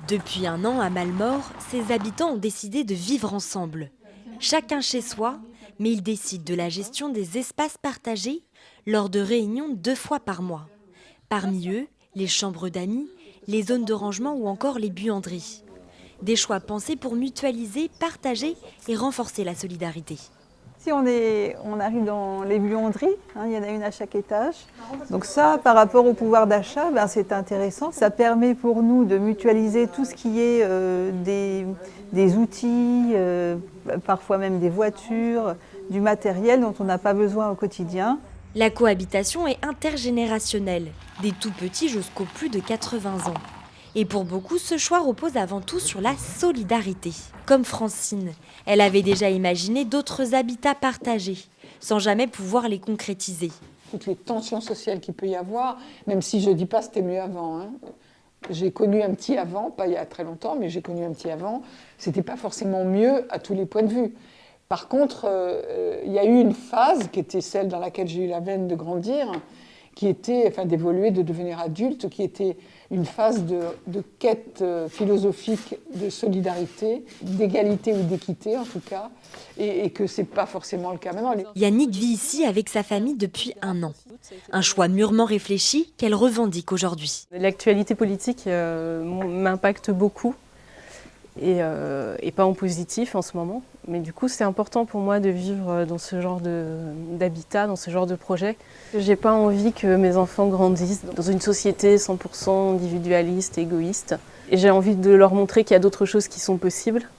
Depuis un an, à Malmort, ses habitants ont décidé de vivre ensemble. Chacun chez soi, mais ils décident de la gestion des espaces partagés lors de réunions 2 fois par mois. Parmi eux, les chambres d'amis, les zones de rangement ou encore les buanderies. Des choix pensés pour mutualiser, partager et renforcer la solidarité. Si on arrive dans les buanderies, il y en a une à chaque étage. Donc ça, par rapport au pouvoir d'achat, c'est intéressant. Ça permet pour nous de mutualiser tout ce qui est des outils, parfois même des voitures, du matériel dont on n'a pas besoin au quotidien. La cohabitation est intergénérationnelle, des tout petits jusqu'aux plus de 80 ans. Et pour beaucoup, ce choix repose avant tout sur la solidarité. Comme Francine, elle avait déjà imaginé d'autres habitats partagés, sans jamais pouvoir les concrétiser. Toutes les tensions sociales qu'il peut y avoir, même si je ne dis pas c'était mieux avant. J'ai connu un petit avant, pas il y a très longtemps, mais j'ai connu un petit avant. C'était pas forcément mieux à tous les points de vue. Par contre, il y a eu une phase qui était celle dans laquelle j'ai eu la veine de grandir, qui était, d'évoluer, de devenir adulte, qui était une phase de quête philosophique de solidarité, d'égalité ou d'équité en tout cas, et que c'est pas forcément le cas maintenant. Yannick vit ici avec sa famille depuis 1 an. Un choix mûrement réfléchi qu'elle revendique aujourd'hui. L'actualité politique m'impacte beaucoup et pas en positif en ce moment. Mais du coup, c'est important pour moi de vivre dans ce genre d'habitat, dans ce genre de projet. J'ai pas envie que mes enfants grandissent dans une société 100% individualiste, égoïste. Et j'ai envie de leur montrer qu'il y a d'autres choses qui sont possibles.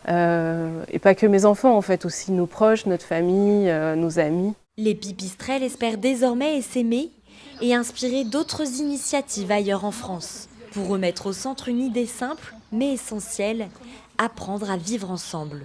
Et pas que mes enfants, en fait, aussi nos proches, notre famille, nos amis. Les Pipistrelles espèrent désormais essaimer et inspirer d'autres initiatives ailleurs en France pour remettre au centre une idée simple mais essentielle, apprendre à vivre ensemble.